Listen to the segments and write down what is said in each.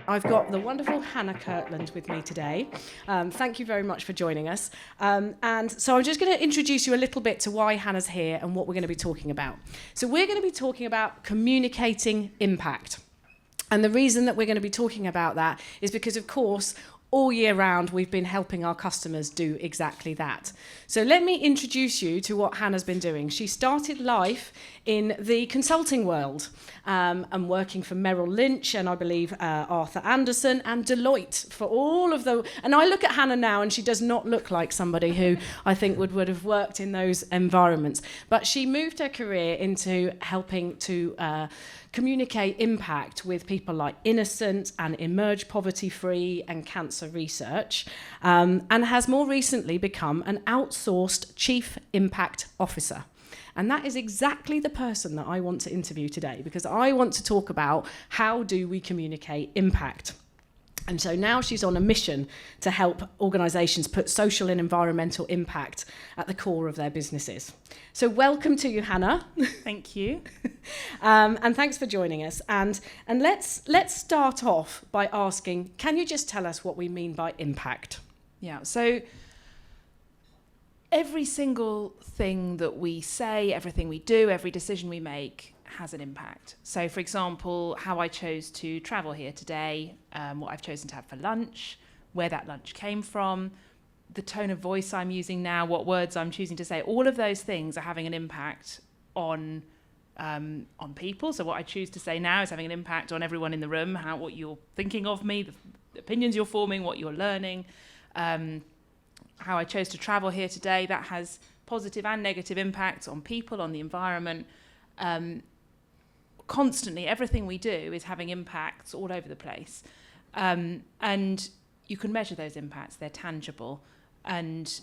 I've got the wonderful Hannah Keartland with me today. Thank you very much for joining us. And so I'm just going to introduce you a little bit to why Hannah's here and what we're going to be talking about. So we're going to be talking about communicating impact. And the reason that we're going to be talking about that is because, of course, all year round, we've been helping our customers do exactly that. So let me introduce you to what Hannah's been doing. She started life in the consulting world and working for Merrill Lynch and I believe Arthur Andersen and Deloitte for all of the... And I look at Hannah now and she does not look like somebody who I think would have worked in those environments. But she moved her career into helping to communicate impact with people like Innocent and Emerge Poverty Free and Cancer Research, and has more recently become an outsourced Chief Impact Officer. And that is exactly the person that I want to interview today, because I want to talk about how do we communicate impact. And so now she's on a mission to help organisations put social and environmental impact at the core of their businesses. So welcome to you, Hannah. Thank you. And thanks for joining us. And let's start off by asking, can you just tell us what we mean by impact? Yeah, so every single thing that we say, everything we do, every decision we make has an impact. So, for example, how I chose to travel here today, what I've chosen to have for lunch, where that lunch came from, the tone of voice I'm using now, what words I'm choosing to say, all of those things are having an impact on people. So what I choose to say now is having an impact on everyone in the room, what you're thinking of me, the opinions you're forming, what you're learning. How I chose to travel here today, that has positive and negative impacts on people, on the environment. Constantly, everything we do is having impacts all over the place. And you can measure those impacts, they're tangible. And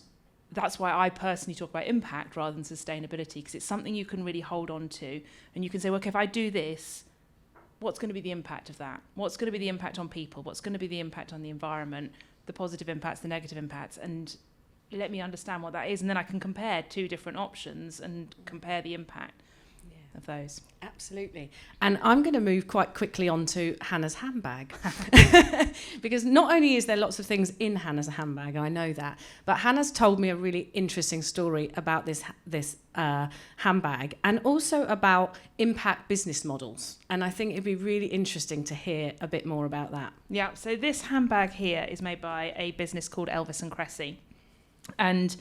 that's why I personally talk about impact rather than sustainability, because it's something you can really hold on to. And you can say, well, okay, if I do this, what's going to be the impact of that? What's going to be the impact on people? What's going to be the impact on the environment? The positive impacts, the negative impacts, and let me understand what that is. And then I can compare two different options and compare the impact of those. Absolutely. And I'm going to move quite quickly on to Hannah's handbag. Because not only is there lots of things in Hannah's handbag, I know that, but Hannah's told me a really interesting story about this handbag and also about impact business models. And I think it'd be really interesting to hear a bit more about that. Yeah, so this handbag here is made by a business called Elvis and Cressy. And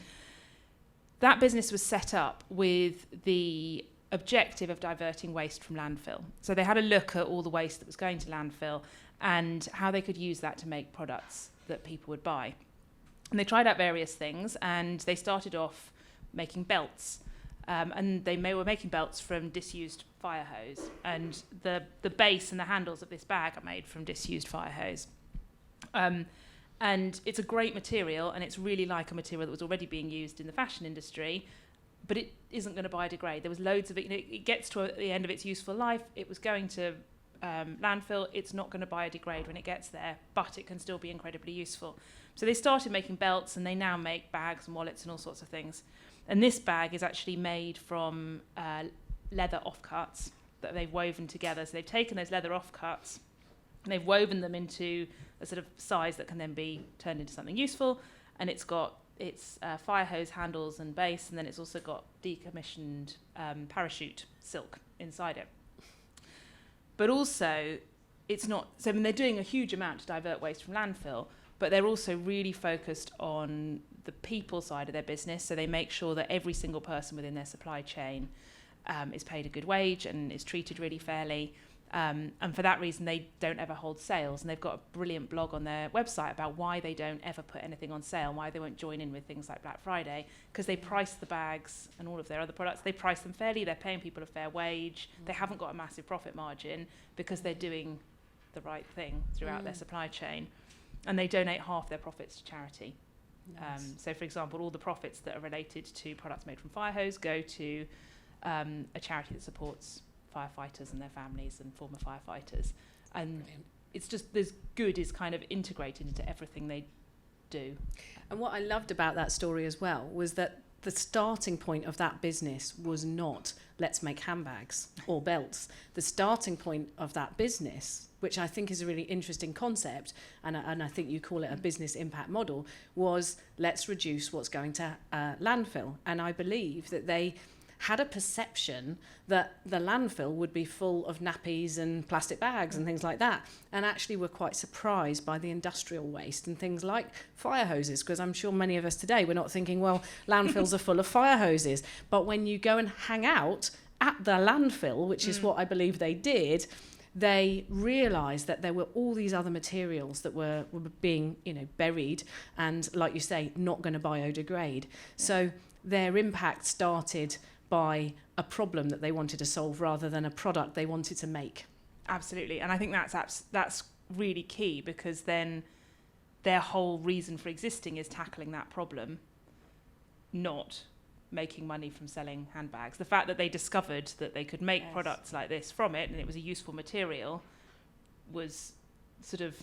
that business was set up with the objective of diverting waste from landfill. So they had a look at all the waste that was going to landfill and how they could use that to make products that people would buy. And they tried out various things, and they started off making belts. And they were making belts from disused fire hose. And the base and the handles of this bag are made from disused fire hose. And it's a great material, and it's really like a material that was already being used in the fashion industry, but it isn't going to biodegrade. There was loads of it. It gets to the end of its useful life. It was going to landfill. It's not going to biodegrade when it gets there, but it can still be incredibly useful. So they started making belts, and they now make bags and wallets and all sorts of things. And this bag is actually made from leather offcuts that they've woven together. So they've taken those leather offcuts and they've woven them into a sort of size that can then be turned into something useful. And it's got its fire hose handles and base, and then it's also got decommissioned parachute silk inside it. But also, it's not... So I mean, they're doing a huge amount to divert waste from landfill, but they're also really focused on the people side of their business. So they make sure that every single person within their supply chain is paid a good wage and is treated really fairly. And for that reason, they don't ever hold sales. And they've got a brilliant blog on their website about why they don't ever put anything on sale, why they won't join in with things like Black Friday, because they price the bags and all of their other products, they price them fairly, they're paying people a fair wage, they haven't got a massive profit margin because they're doing the right thing throughout their supply chain. And they donate half their profits to charity. Nice. So, for example, all the profits that are related to products made from fire hose go to a charity that supports firefighters and their families and former firefighters. And brilliant. It's just, this good is kind of integrated into everything they do. And what I loved about that story as well was that the starting point of that business was not let's make handbags or belts. The starting point of that business, which I think is a really interesting concept, and I think you call it a business impact model, was let's reduce what's going to landfill. And I believe that they had a perception that the landfill would be full of nappies and plastic bags and things like that, and actually were quite surprised by the industrial waste and things like fire hoses, because I'm sure many of us today we're not thinking, well, landfills are full of fire hoses. But when you go and hang out at the landfill, which is what I believe they did, they realised that there were all these other materials that were being, buried and, like you say, not going to biodegrade. So their impact started by a problem that they wanted to solve rather than a product they wanted to make. Absolutely. And I think that's really key, because then their whole reason for existing is tackling that problem, not making money from selling handbags. The fact that they discovered that they could make products like this from it, and it was a useful material, was sort of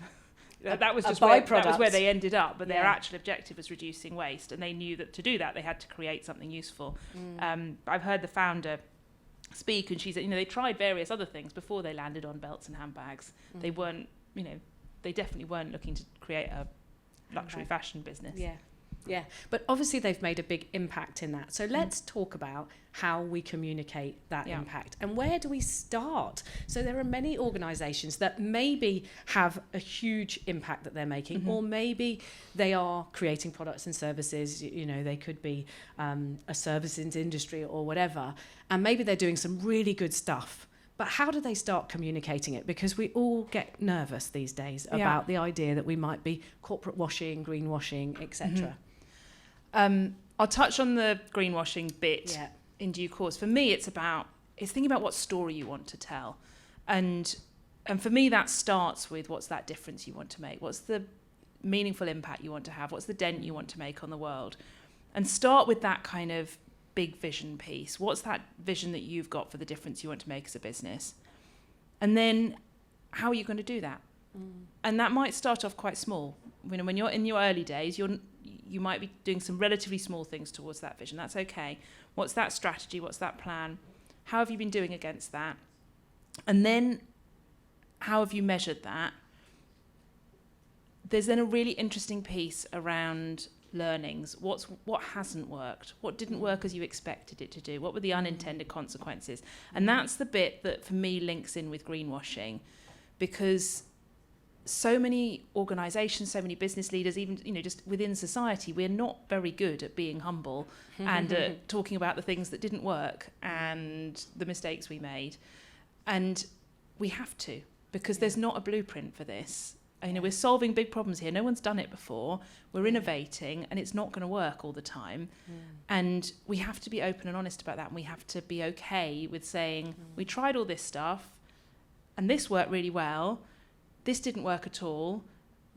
that was where they ended up. But their actual objective was reducing waste, and they knew that to do that they had to create something useful. I've heard the founder speak, and she said, they tried various other things before they landed on belts and handbags. They weren't, they definitely weren't looking to create a luxury fashion business. Yeah, but obviously they've made a big impact in that. So let's talk about how we communicate that impact, and where do we start? So there are many organisations that maybe have a huge impact that they're making, or maybe they are creating products and services. They could be a services industry or whatever, and maybe they're doing some really good stuff. But how do they start communicating it? Because we all get nervous these days about the idea that we might be corporate washing, greenwashing, etc. I'll touch on the greenwashing bit in due course. For me, it's thinking about what story you want to tell. And for me, that starts with what's that difference you want to make? What's the meaningful impact you want to have? What's the dent you want to make on the world? And start with that kind of big vision piece. What's that vision that you've got for the difference you want to make as a business? And then how are you going to do that? And that might start off quite small. When you're in your early days, you might be doing some relatively small things towards that vision. That's okay. What's that strategy? What's that plan? How have you been doing against that? And then how have you measured that? There's then a really interesting piece around learnings. What hasn't worked? What didn't work as you expected it to do? What were the unintended consequences? And that's the bit that for me links in with greenwashing, because so many organisations, so many business leaders, even just within society, we're not very good at being humble and talking about the things that didn't work and the mistakes we made. And we have to, because there's not a blueprint for this. We're solving big problems here. No one's done it before. We're innovating, and it's not going to work all the time. And we have to be open and honest about that. And we have to be okay with saying, we tried all this stuff, and this worked really well. This didn't work at all,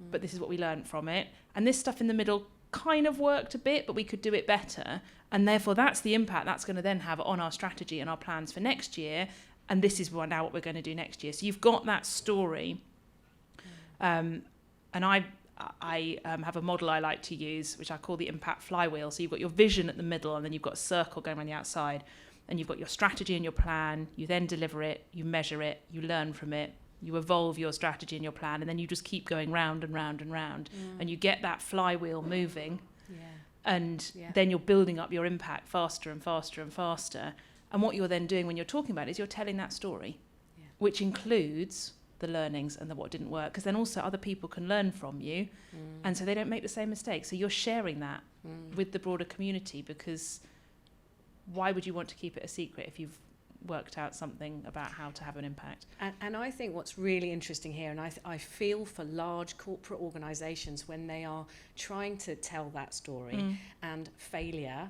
but this is what we learned from it. And this stuff in the middle kind of worked a bit, but we could do it better. And therefore, that's the impact that's going to then have on our strategy and our plans for next year. And this is now what we're going to do next year. So you've got that story. And I have a model I like to use, which I call the impact flywheel. So you've got your vision at the middle, and then you've got a circle going around the outside. And you've got your strategy and your plan. You then deliver it, you measure it, you learn from it. You evolve your strategy and your plan, and then you just keep going round and round and round, and you get that flywheel moving, and then you're building up your impact faster and faster and faster. And what you're then doing when you're talking about it is you're telling that story, which includes the learnings and the what didn't work, because then also other people can learn from you, and so they don't make the same mistakes. So you're sharing that with the broader community, because why would you want to keep it a secret if you've worked out something about how to have an impact? And I think what's really interesting here, and I feel for large corporate organisations when they are trying to tell that story, and failure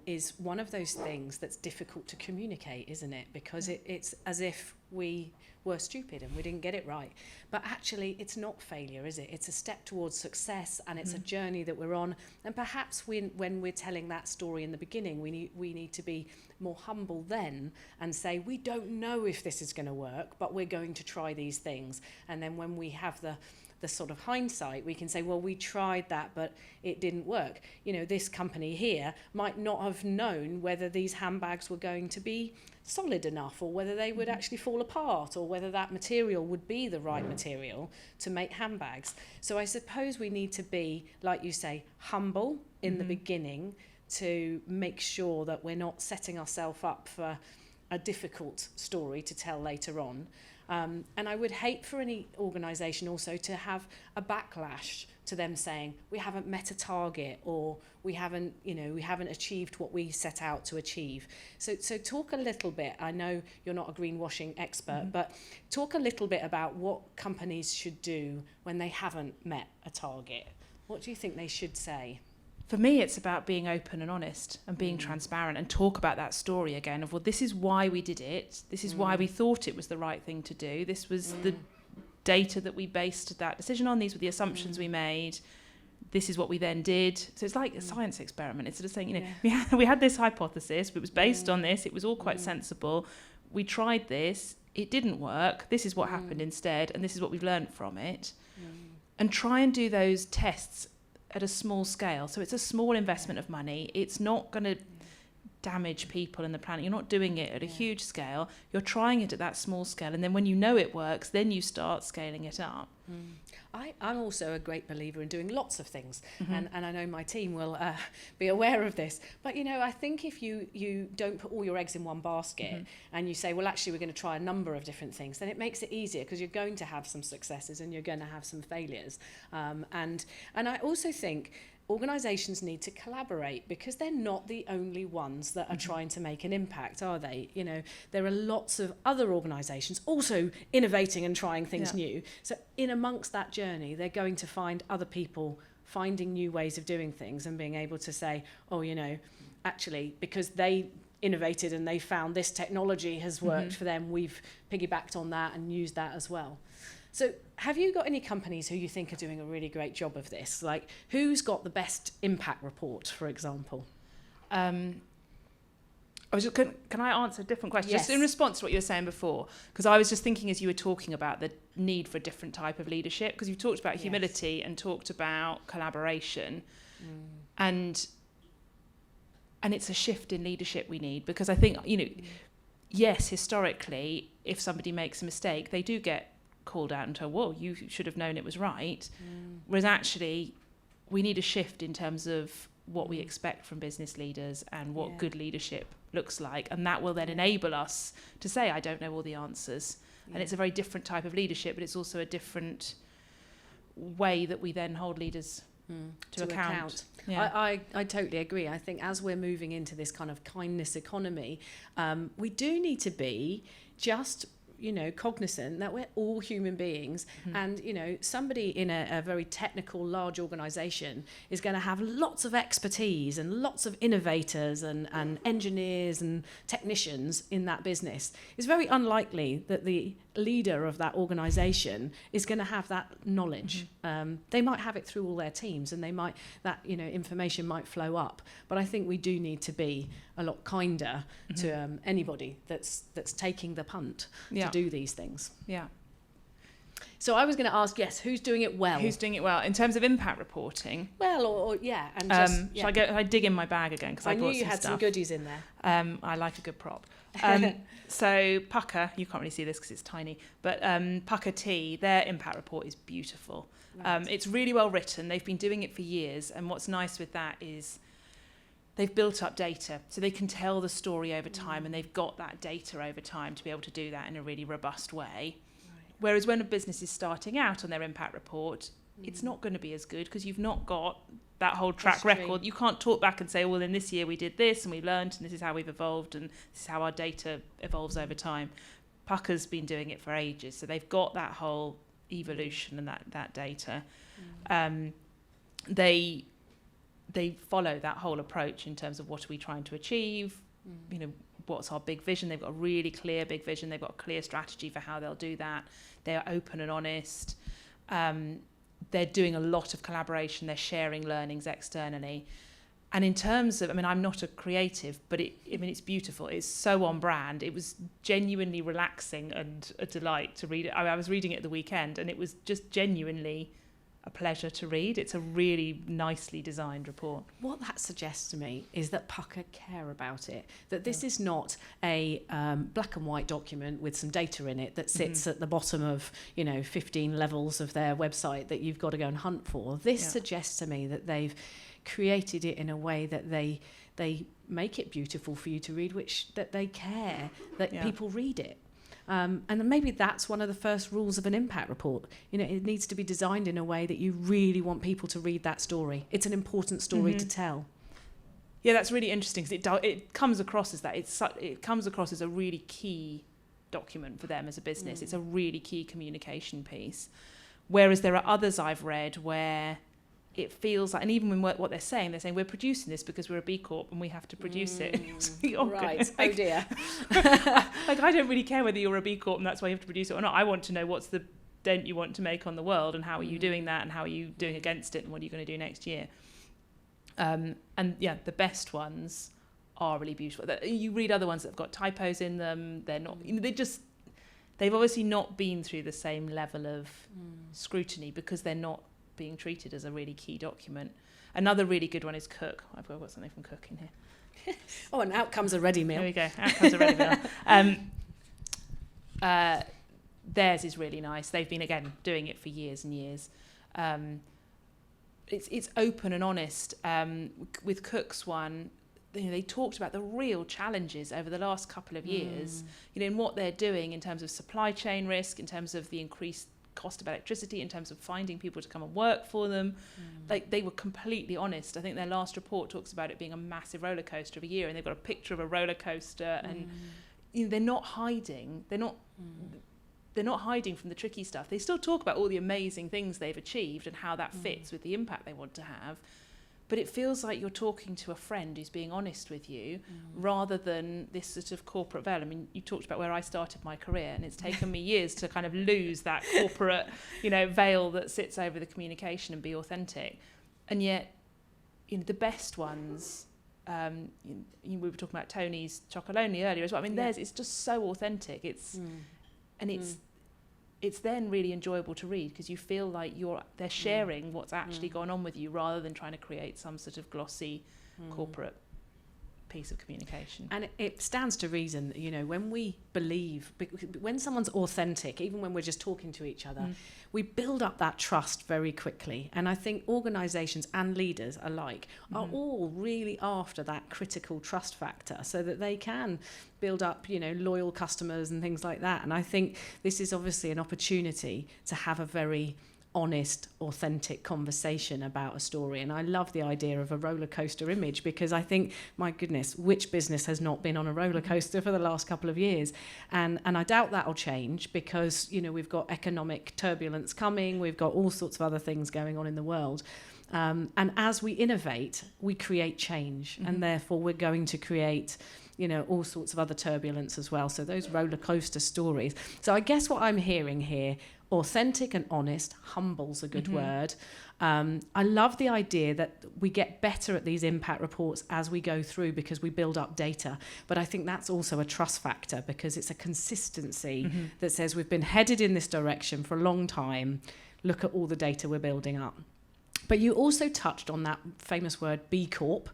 is one of those things that's difficult to communicate, isn't it? Because it's as if we were stupid and we didn't get it right. But actually, it's not failure, is it? It's a step towards success, and it's a journey that we're on. And perhaps when we're telling that story in the beginning, we need to be more humble then and say, we don't know if this is going to work, but we're going to try these things. And then when we have the the sort of hindsight, we can say, well, we tried that, but it didn't work. You know, this company here might not have known whether these handbags were going to be solid enough, or whether they would actually fall apart, or whether that material would be the right material to make handbags. So I suppose we need to be, like you say, humble in the beginning, to make sure that we're not setting ourselves up for a difficult story to tell later on. And I would hate for any organisation also to have a backlash to them saying, we haven't met a target, or we haven't achieved what we set out to achieve. So talk a little bit, I know you're not a greenwashing expert, but talk a little bit about what companies should do when they haven't met a target. What do you think they should say? For me, it's about being open and honest and being transparent, and talk about that story again of, well, this is why we did it. This is why we thought it was the right thing to do. This was the data that we based that decision on. These were the assumptions we made. This is what we then did. So it's like a science experiment. It's sort of saying, you know, we had this hypothesis, but it was based on this. It was all quite sensible. We tried this. It didn't work. This is what happened instead, and this is what we've learned from it. And try and do those tests at a small scale. So it's a small investment of money. It's not going to damage people in the planet. You're not doing it at a huge scale. You're trying it at that small scale. And then when you know it works, then you start scaling it up. I'm also a great believer in doing lots of things. And I know my team will be aware of this. But, you know, I think if you don't put all your eggs in one basket and you say, well, actually, we're going to try a number of different things, then it makes it easier, because you're going to have some successes and you're going to have some failures. And I also think organisations need to collaborate, because they're not the only ones that are trying to make an impact, are they? You know, there are lots of other organisations also innovating and trying things new. So in amongst that journey, they're going to find other people finding new ways of doing things and being able to say, oh, you know, actually, because they innovated and they found this technology has worked for them, we've piggybacked on that and used that as well. So have you got any companies who you think are doing a really great job of this? Like, who's got the best impact report, for example? Can I answer a different question? Yes. Just in response to what you were saying before, because I was just thinking as you were talking about the need for a different type of leadership, because you've talked about humility and talked about collaboration, and it's a shift in leadership we need, because I think, you know, yes, historically, if somebody makes a mistake, they do get called out and told, whoa, you should have known it was right. Whereas actually, we need a shift in terms of what we expect from business leaders and what good leadership looks like. And that will then enable us to say, I don't know all the answers. And it's a very different type of leadership, but it's also a different way that we then hold leaders to account. Yeah. I totally agree. I think as we're moving into this kind of kindness economy, we do need to be just, you know, cognizant that we're all human beings. And, you know, somebody in a very technical, large organisation is going to have lots of expertise and lots of innovators and engineers and technicians in that business. It's very unlikely that the leader of that organisation is going to have that knowledge. They might have it through all their teams, and that information might flow up. But I think we do need to be a lot kinder to anybody that's taking the punt to do these things. Yeah. So I was going to ask, who's doing it well? Who's doing it well in terms of impact reporting? Well, and just shall I dig in my bag again, because I brought knew you had some goodies in there. I like a good prop. So Pucker, you can't really see this because it's tiny, but Pucker Tea, their impact report is beautiful. Right. It's really well written. They've been doing it for years, and what's nice with that is they've built up data, so they can tell the story over time, and they've got that data over time to be able to do that in a really robust way. Whereas when a business is starting out on their impact report, it's not going to be as good, because you've not got that whole track record. You can't talk back and say, well, in this year we did this and we learned, and this is how we've evolved, and this is how our data evolves over time. Pucker's been doing it for ages, so they've got that whole evolution and that data. They follow that whole approach in terms of what are we trying to achieve, you know, what's our big vision. They've got a really clear big vision. They've got a clear strategy for how they'll do that. They are open and honest. They're doing a lot of collaboration. They're sharing learnings externally. And in terms of, I mean, I'm not a creative, but it's beautiful. It's so on brand. It was genuinely relaxing and a delight to read it. I was reading it at the weekend, and it was just genuinely a pleasure to read. It's a really nicely designed report. What that suggests to me is that Pucker care about it, that this is not a black and white document with some data in it that sits at the bottom of 15 levels of their website that you've got to go and hunt for. This suggests to me that they've created it in a way that they make it beautiful for you to read, that they care that people read it. And maybe that's one of the first rules of an impact report. It needs to be designed in a way that you really want people to read that story. It's an important story to tell. Yeah, that's really interesting, because it comes across as that. It comes across as a really key document for them as a business. It's a really key communication piece. Whereas there are others I've read where it feels like, and even when what they're saying we're producing this because we're a B Corp and we have to produce it. Right. Oh dear. I don't really care whether you're a B Corp and that's why you have to produce it or not. I want to know what's the dent you want to make on the world, and how are you doing that, and how are you doing against it, and what are you going to do next year. The best ones are really beautiful. You read other ones that have got typos in them. They're not. They've obviously not been through the same level of scrutiny, because they're not being treated as a really key document. Another really good one is Cook. I've got something from Cook in here. Oh, and out comes a ready meal. There we go. Out comes a ready meal. Theirs is really nice. They've been, again, doing it for years and years. It's open and honest. With Cook's one, they talked about the real challenges over the last couple of years, in what they're doing in terms of supply chain risk, in terms of the increased cost of electricity, in terms of finding people to come and work for them. They were completely honest. I think their last report talks about it being a massive roller coaster of a year, and they've got a picture of a roller coaster, and they're not hiding. They're not hiding from the tricky stuff. They still talk about all the amazing things they've achieved and how that fits with the impact they want to have. But it feels like you're talking to a friend who's being honest with you, rather than this sort of corporate veil. I mean, you talked about where I started my career, and it's taken me years to kind of lose that corporate, veil that sits over the communication and be authentic. And yet, the best ones, we were talking about Tony's Chocolonely earlier as well. I mean, theirs is just so authentic. It's then really enjoyable to read, because you feel like they're sharing what's actually gone on with you, rather than trying to create some sort of glossy corporate piece of communication. And it stands to reason, when we believe, when someone's authentic, even when we're just talking to each other, we build up that trust very quickly. And I think organisations and leaders alike are all really after that critical trust factor, so that they can build up, loyal customers and things like that. And I think this is obviously an opportunity to have a very honest, authentic conversation about a story. And I love the idea of a roller coaster image, because I think, my goodness, which business has not been on a roller coaster for the last couple of years? And I doubt that'll change, because we've got economic turbulence coming, we've got all sorts of other things going on in the world. And as we innovate, we create change, and therefore we're going to create all sorts of other turbulence as well. So those roller coaster stories. So I guess what I'm hearing here, authentic and honest, humble's a good word. I love the idea that we get better at these impact reports as we go through, because we build up data. But I think that's also a trust factor, because it's a consistency that says we've been headed in this direction for a long time. Look at all the data we're building up. But you also touched on that famous word B Corp,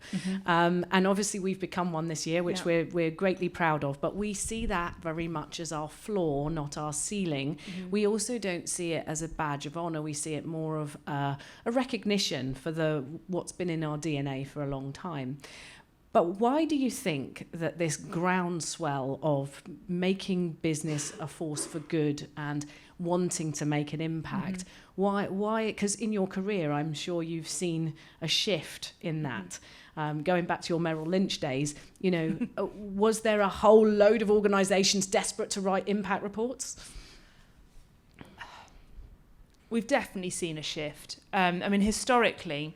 and obviously we've become one this year, which we're greatly proud of. But we see that very much as our floor, not our ceiling. We also don't see it as a badge of honour. We see it more of a recognition for what's been in our DNA for a long time. But why do you think that this groundswell of making business a force for good and wanting to make an impact, why? Because in your career, I'm sure you've seen a shift in that. Going back to your Merrill Lynch days, was there a whole load of organisations desperate to write impact reports? We've definitely seen a shift. Historically,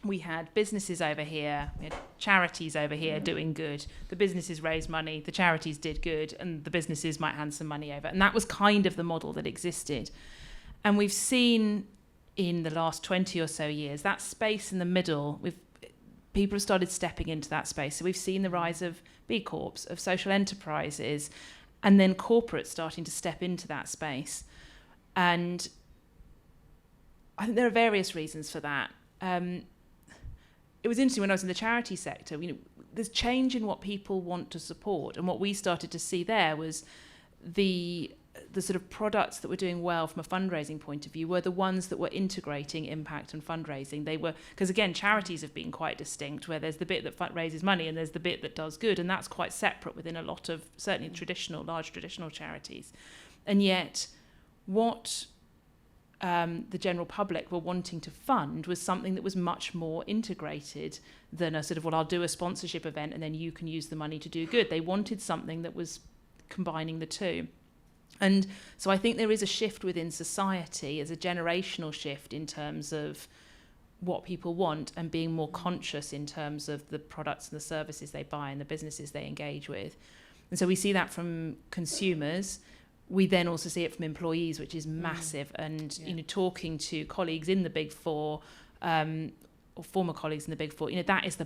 we had businesses over here, we had charities over here doing good. The businesses raised money, the charities did good, and the businesses might hand some money over. And that was kind of the model that existed. And we've seen in the last 20 or so years, that space in the middle, people have started stepping into that space. So we've seen the rise of B Corps, of social enterprises, and then corporates starting to step into that space. And I think there are various reasons for that. It was interesting when I was in the charity sector, there's change in what people want to support. And what we started to see there was the sort of products that were doing well from a fundraising point of view were the ones that were integrating impact and fundraising. They were, because again, charities have been quite distinct, where there's the bit that raises money and there's the bit that does good, and that's quite separate within a lot of certainly large traditional charities. And yet what the general public were wanting to fund was something that was much more integrated than a sort of, well, I'll do a sponsorship event and then you can use the money to do good. They wanted something that was combining the two. And so I think there is a shift within society, as a generational shift in terms of what people want and being more conscious in terms of the products and the services they buy and the businesses they engage with. And so we see that from consumers. We then also see it from employees, which is massive. And, talking to colleagues in the Big Four, or former colleagues in the Big Four, that's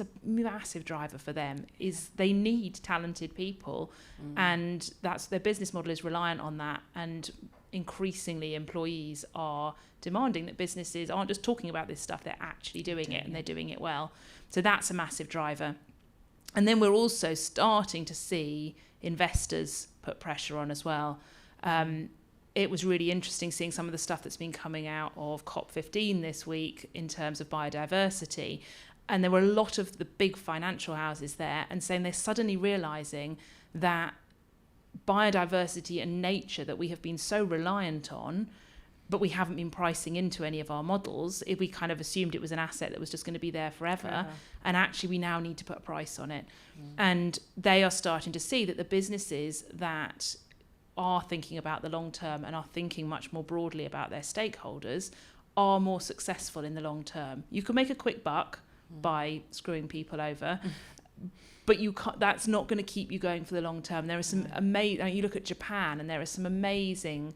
a massive driver for them, is they need talented people, and that's their business model is reliant on that. And increasingly employees are demanding that businesses aren't just talking about this stuff, they're actually doing it, and they're doing it well. So that's a massive driver. And then we're also starting to see investors put pressure on as well. It was really interesting seeing some of the stuff that's been coming out of COP15 this week in terms of biodiversity. And there were a lot of the big financial houses there and saying they're suddenly realising that biodiversity and nature that we have been so reliant on, but we haven't been pricing into any of our models, we kind of assumed it was an asset that was just going to be there forever. And actually we now need to put a price on it. And they are starting to see that the businesses that are thinking about the long term and are thinking much more broadly about their stakeholders are more successful in the long term. You can make a quick buck by screwing people over, but that's not going to keep you going for the long term. There are some amazing, you look at Japan and there are some amazing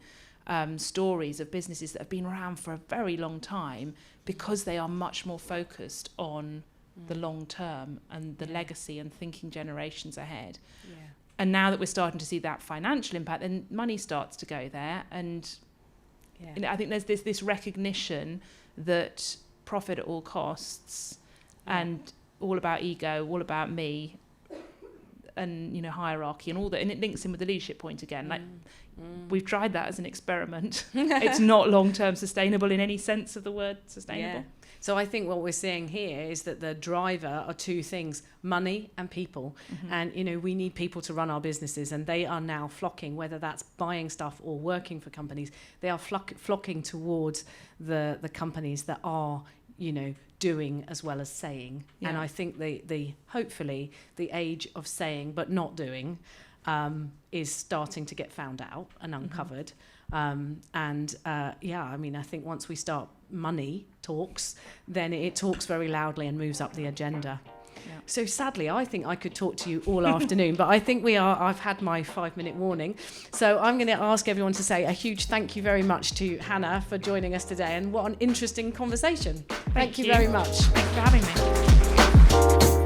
stories of businesses that have been around for a very long time because they are much more focused on the long term and the legacy and thinking generations ahead. And now that we're starting to see that financial impact, then money starts to go there. And I think there's this recognition that profit at all costs and all about ego, all about me, and hierarchy and all that, and it links in with the leadership point again. We've tried that as an experiment. It's not long-term sustainable in any sense of the word sustainable. So I think what we're seeing here is that the driver are two things: money and people. And we need people to run our businesses, and they are now flocking, whether that's buying stuff or working for companies. They are flocking towards the companies that are doing as well as saying. And I think the hopefully the age of saying but not doing is starting to get found out and uncovered. I think once we start money talks, then it talks very loudly and moves up the agenda. So sadly, I think I could talk to you all afternoon, but I think I've had my 5-minute warning. So I'm going to ask everyone to say a huge thank you very much to Hannah for joining us today, and what an interesting conversation. Thank you very much. Thanks for having me.